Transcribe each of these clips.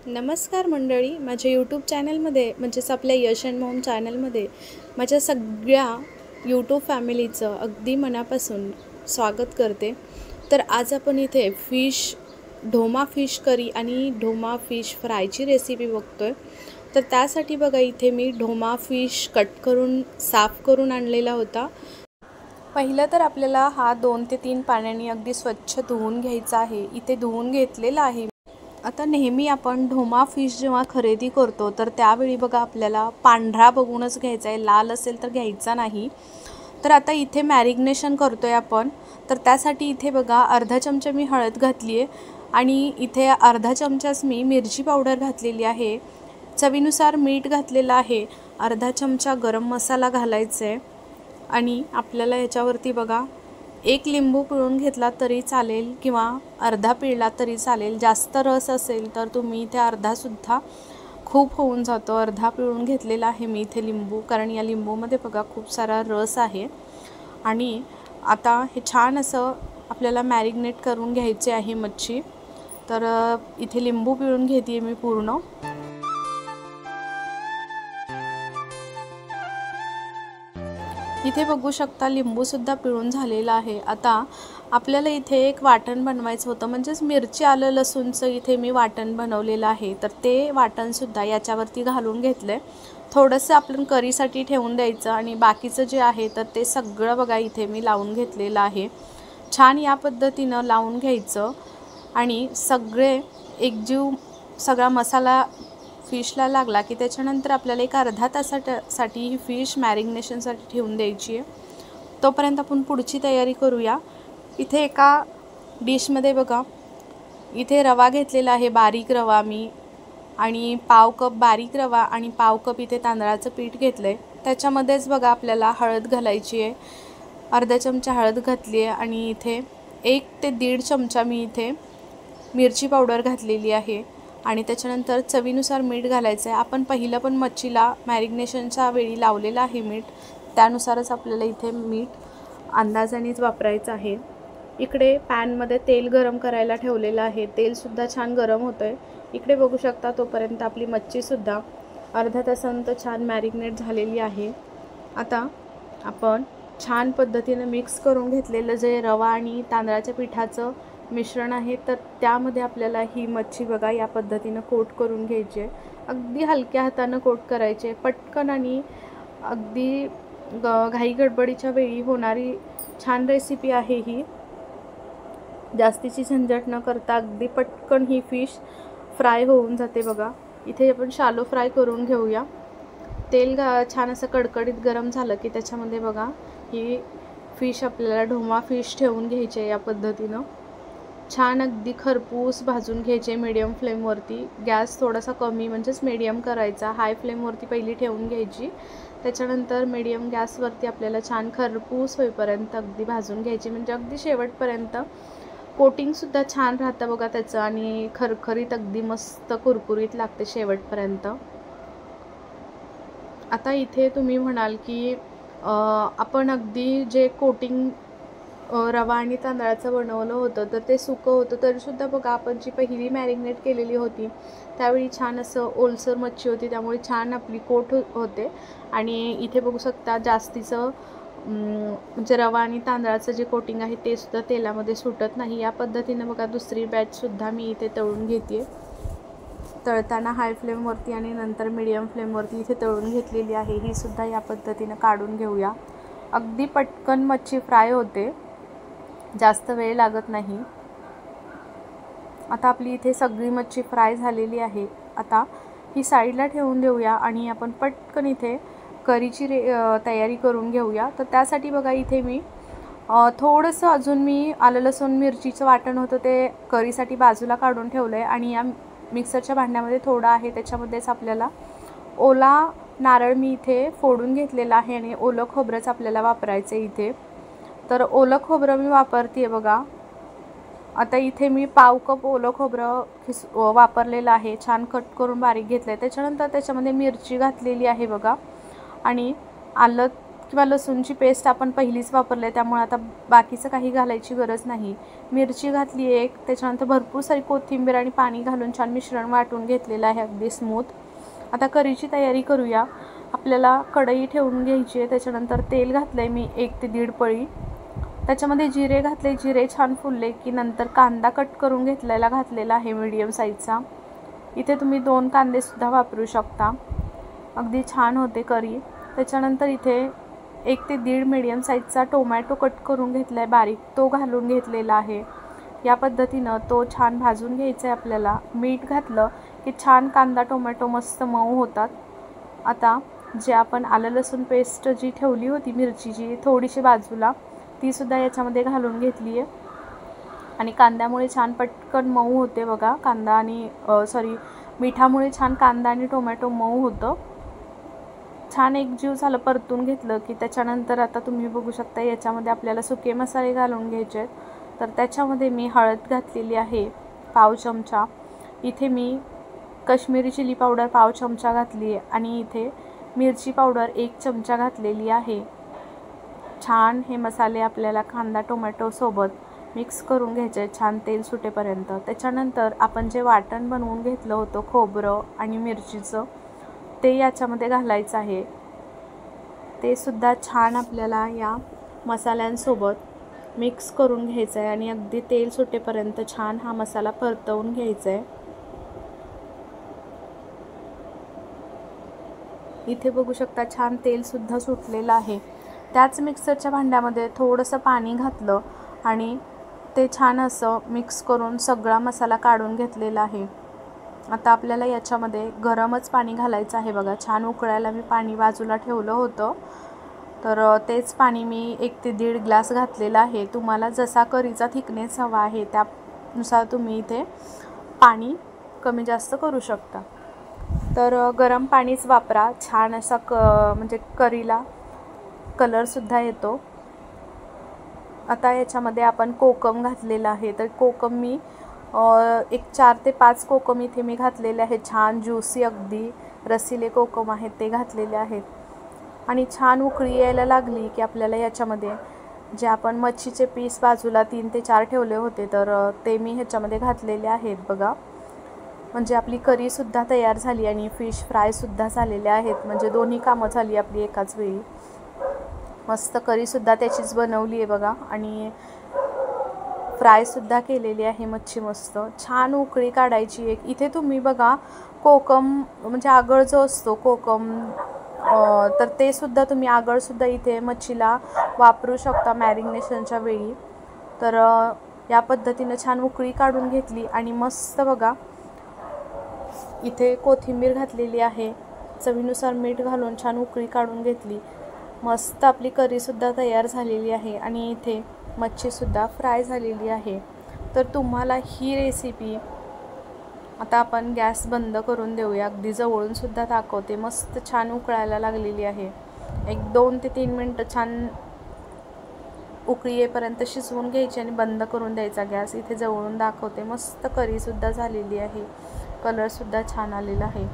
नमस्कार मंडळी, माझ्या यूट्यूब चॅनलमध्ये म्हणजेच आपल्या यश अँड मॉम चॅनलमध्ये माझ्या सगळ्या यूट्यूब फॅमिलीचं अगदी मनापासून स्वागत करते। तर आज आपण इथे ढोमा फिश करी आणि ढोमा फिश फ्रायची रेसिपी बघतोय। तर त्यासाठी बघा इथे मी ढोमा फिश कट करून साफ करून आणलेला होता। पहिलं तर आपल्याला हा 2 ते 3 पाण्याने अगदी स्वच्छ धुवून घ्यायचा आहे। इथे धुवून घेतलेला आहे। आता नेहमी आपण ढोमा फिश जेव्हा खरेदी करतो तर त्यावेळी बघा आपल्याला पांढरा बघूनच घ्यायचा आहे, लाल असेल तर घ्यायचा नाही। तर आता इथे मॅरिनेशन करतोय आपण। तर त्यासाठी इथे बघा अर्धा चमचा मी हळद घातली आहे आणि इथे अर्धा चमचाच मी मिरची पावडर घातलेली आहे। चवीनुसार मीठ घातलेलं आहे। अर्धा चमचा गरम मसाला घालायचा आहे आणि आपल्याला याच्यावरती बघा एक लिंबू पिळून घेतला तरी चालेल किंवा अर्धा पिळला तरी चालेल। जास्त रस असेल तर तुम्ही इथे अर्धा सुद्धा खूप होऊन जातो। अर्धा पिळून घेतलेला आहे मी इथे लिंबू, कारण या लिंबूमध्ये बघा खूप सारा रस आहे। आणि आता हे छान असं आपल्याला मॅरिनेट करून घ्यायचे आहे मच्छी। तर इथे लिंबू पिळून घेते मी पूर्ण। इथे बघू शकता लिंबू सुद्धा पिळून झालेला आहे। आता आपल्याला इथे एक वाटण बनवायचं होतं, म्हणजेच मिरची आलं लसूणचं इथे मी वाटण बनवलेलं आहे। तर ते वाटण सुद्धा याच्यावरती घालून घेतलंय। थोडंसं आपण करीसाठी ठेवून द्यायचं आणि बाकीचं जे आहे तर ते सगळं बघा इथे मी लावून घेतलेलं आहे। छान या पद्धतीनं लावून घ्यायचं आणि सगळे एकजीव सगळा मसाला फिशला लागला की त्याच्यानंतर आपल्याला एक अर्धा तासासाठी ही फिश मॅरिनेशनसाठी ठेवून द्यायची आहे। तोपर्यंत आपण पुढची तयारी करूया। इथे एका डिशमध्ये बघा इथे रवा घेतलेला आहे, बारीक रवा मी, आणि पाव कप बारीक रवा आणि पाव कप इथे तांदळाचं पीठ घेतलं आहे। त्याच्यामध्येच बघा आपल्याला हळद घालायची आहे। अर्धा चमचा हळद घातली आहे आणि इथे 1 ते 1.5 चमचा मी इथे मिरची पावडर घातलेली आहे आणि त्याच्यानंतर चवीनुसार मीठ घालायचं आहे। आपण पहिलं पण मच्छीला मॅरिनेशनच्या वेळी लावलेलं आहे मीठ, त्यानुसारच आपल्याला इथे मीठ अंदाजानेच वापरायचं आहे। इकडे पॅनमध्ये तेल गरम करायला ठेवलेलं आहे। तेलसुद्धा छान गरम होतं आहे। इकडे बघू शकता तोपर्यंत आपली मच्छीसुद्धा अर्धा तासानंतर छान मॅरिनेट झालेली आहे। आता आपण छान पद्धतीने मिक्स करून घेतलेलं जे रवा आणि तांदळाच्या पिठाचं मिश्रण आहे तर त्यामध्ये आपल्याला ही मच्छी बघा या पद्धतीनं कोट करून घ्यायची आहे। अगदी हलक्या हातानं कोट करायचे। पटकन आणि अगदी घाई गडबडीच्या वेळी होणारी छान रेसिपी आहे ही। जास्तीची झंझट न करता अगदी पटकन ही फिश फ्राय होऊन जाते बघा। इथे आपण शालो फ्राय करून घेऊया। तेल छान असं कडकडीत गरम झालं की त्याच्यामध्ये बघा ही फिश आपल्याला ढोमा फिश ठेवून घ्यायची आहे। या पद्धतीनं छान अगदी खरपूस भाजून घ्यायचे मीडियम फ्लेमवरती। गॅस थोडासा कमी म्हणजेच मीडियम करायचा, हाय फ्लेमवरती पहिली ठेवून घ्यायची। त्याच्यानंतर मीडियम गॅसवरती आपल्याला छान खरपूस होईपर्यंत अगदी भाजून घ्यायची, म्हणजे अगदी शेवटपर्यंत। कोटिंगसुद्धा छान राहतं बघा त्याचं आणि खरखरीत अगदी मस्त कुरकुरीत लागते शेवटपर्यंत। आता इथे तुम्ही म्हणाल की आपण अगदी जे कोटिंग रवा आणि तांदळाचं बनवलं होतं तर ते सुकं होतं, तरीसुद्धा बघा आपण जी पहिली मॅरिनेट केलेली होती त्यावेळी छान असं ओलसर मच्छी होती, त्यामुळे छान आपली कोट होते। आणि इथे बघू शकता जास्तीचं म्हणजे रवा आणि तांदळाचं जे कोटिंग आहे ते सुद्धा तेलामध्ये सुटत नाही। या पद्धतीने बघा दुसरी बॅचसुद्धा मी इथे तळून घेते। तळताना हाय फ्लेमवरती आणि नंतर मीडियम फ्लेमवरती इथे तळून घेतलेली आहे। ही सुद्धा या पद्धतीनं काढून घेऊया। अगदी पटकन मच्छी फ्राय होते, जास्त वेळ लागत नाही। आता आपली इथे सगळी मच्छी फ्राय झालेली आहे। आता ही साईडला ठेवून देऊया आणि आपण पटकन इथे करीची तयारी करून घेऊया। तर त्यासाठी बघा इथे मी थोडंसं अजून मी आलं लसूण मिरचीचं वाटण होतं ते करीसाठी बाजूला काढून ठेवलं आहे आणि या मिक्सरच्या भांड्यामध्ये थोडं आहे त्याच्यामध्येच आपल्याला ओला नारळ मी इथे फोडून घेतलेला आहे आणि ओलं खोबरंच आपल्याला वापरायचं आहे इथे। तर ओलं खोबरं मी वापरते बघा। आता इथे मी पाव कप ओलं खोबरं वापरलेलं आहे, छान कट करून बारीक घेतलं आहे। त्याच्यानंतर त्याच्यामध्ये मिरची घातलेली आहे बघा आणि आलं किंवा लसूणची पेस्ट आपण पहिलीच वापरली आहे, त्यामुळे आता बाकीचं काही घालायची गरज नाही. मिरची घातली एक, त्याच्यानंतर भरपूर सारी कोथिंबीर आणि पाणी घालून छान मिश्रण वाटून घेतलेलं आहे अगदी स्मूथ. आता करीची तयारी करूया. आपल्याला कढई ठेवून घ्यायची आहे. त्याच्यानंतर तेल घातलं आहे मी 1 ते 1.5 पळी. त्याच्यामध्ये जिरे घातले. जिरे छान फुलले की नंतर कांदा कट करून घातलेला आहे मीडियम साईजचा. इथे तुम्ही 2 कांदेसुद्धा वापरू शकता, अगदी छान होते करी. त्याच्यानंतर इथे 1 ते 1.5 मीडियम साईजचा टोमॅटो कट करून घेतला आहे बारीक, तो घालून घेतलेला आहे. या पद्धतीनं तो छान भाजून घ्यायचा आहे आपल्याला. मीठ घातलं की छान कांदा टोमॅटो मस्त मऊ होतात. आता जे आपण आलं लसूण पेस्ट जी ठेवली होती मिरचीची थोडीशी बाजूला, तीसुद्धा याच्यामध्ये घालून घेतली आहे. आणि कांद्यामुळे छान पटकन मऊ होते बघा. कांदा आणि मिठामुळे छान कांदा आणि टोमॅटो मऊ होतं. छान एकजीव झालं, परतून घेतलं की त्याच्यानंतर आता तुम्ही बघू शकता याच्यामध्ये आपल्याला सुके मसाले घालून घ्यायचे आहेत. तर त्याच्यामध्ये मी हळद घातलेली आहे 1/2 चमचा. इथे मी काश्मीरी चिली पावडर 1/2 चमचा घातली आहे आणि इथे मिरची पावडर 1 चमचा घातलेली आहे. छान हे मसाले आपल्याला कांदा टोमॅटो सोबत मिक्स करून घ्यायचे छान तेल सुटेपर्यंत. त्याच्यानंतर आपण जे वाटण बनवून घेतलं होतं खोबरं आणि मिरचीचं, ते याच्यामध्ये घालायचं आहे. ते सुद्धा छान आपल्याला या मसाल्यांसोबत मिक्स करून घ्यायचं आहे आणि अगदी तेल सुटेपर्यंत छान हा मसाला परतवून घ्यायचा आहे. इथे बघू शकता छान तेलसुद्धा सुटलेलं आहे. त्याच मिक्सरच्या भांड्यामध्ये थोडंसं पाणी घातलं आणि ते छान असं मिक्स करून सगळा मसाला काढून घेतलेला आहे. आता आपल्याला याच्यामध्ये गरमच पाणी घालायचं आहे बघा. छान उकळायला मी पाणी बाजूला ठेवलं होतं, तर तेच पाणी मी 1 ते 1.5 ग्लास घातलेला आहे. तुम्हाला जसा करीचा थिकनेस हवा आहे त्यानुसार तुम्ही इथे पाणी कमी जास्त करू शकता. तर गरम पाणीच वापरा. छान असा म्हणजे करीला कलरसुद्धा येतो. आता याच्यामध्ये आपण कोकम घातलेलं आहे. तर कोकम मी एक 4 ते 5 कोकम इथे मी घातलेले आहेत. छान ज्युसी अगदी रसिले कोकम आहेत ते घातलेले आहेत. आणि छान उकळी यायला लागली की आपल्याला याच्यामध्ये जे आपण मच्छीचे पीस बाजूला 3 ते 4 ठेवले होते, तर ते मी ह्याच्यामध्ये घातलेले आहेत बघा. म्हणजे आपली करीसुद्धा तयार झाली आणि फिश फ्रायसुद्धा झालेले आहेत. म्हणजे दोन्ही कामं झाली आपली एकाच वेळी. मस्त करीसुद्धा त्याचीच बनवली आहे बघा आणि फ्रायसुद्धा केलेली आहे मच्छी. मस्त छान उकळी काढायची एक. इथे तुम्ही बघा कोकम म्हणजे आगळ जो असतो कोकम, तर ते सुद्धा तुम्ही आगळसुद्धा इथे मच्छीला वापरू शकता मॅरिनेशनच्या वेळी. तर या पद्धतीनं छान उकळी काढून घेतली आणि मस्त बघा इथे कोथिंबीर घातलेली आहे. चवीनुसार मीठ घालून छान उकळी काढून घेतली. मस्त आपली करीसुद्धा तयार झालेली आहे आणि इथे मच्छीसुद्धा फ्राय झालेली आहे. तर तुम्हाला ही रेसिपी आता आपण गॅस बंद करून देऊया. अगदी जवळूनसुद्धा दाखवते. मस्त छान उकळायला लागलेली आहे. एक 2 ते 3 मिनटं छान उकळी येईपर्यंत शिजवून घ्यायची आणि बंद करून द्यायचा गॅस. इथे जवळून दाखवते. मस्त करीसुद्धा झालेली आहे. कलरसुद्धा छान आलेला आहे.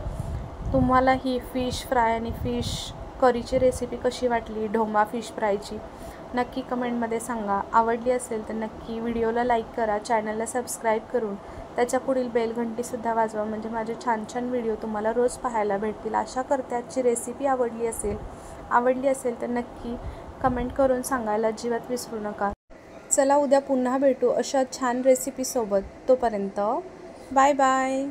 तुम्हाला ही फिश फ्राय आणि फिश करीची रेसिपी कशी वाटली, ढोमा फिश फ्रायची, नक्की कमेंटमध्ये सांगा. आवडली असेल तर नक्की व्हिडिओला लाईक करा. चॅनलला सबस्क्राईब करून त्याच्या पुढील बेल घंटीसुद्धा वाजवा, म्हणजे माझे छान छान व्हिडिओ तुम्हाला रोज पाहायला भेटतील. आशा करते आजची रेसिपी आवडली असेल तर नक्की कमेंट करून सांगायला अजिबात विसरू नका. चला उद्या पुन्हा भेटू अशा छान रेसिपीसोबत. तोपर्यंत बाय बाय.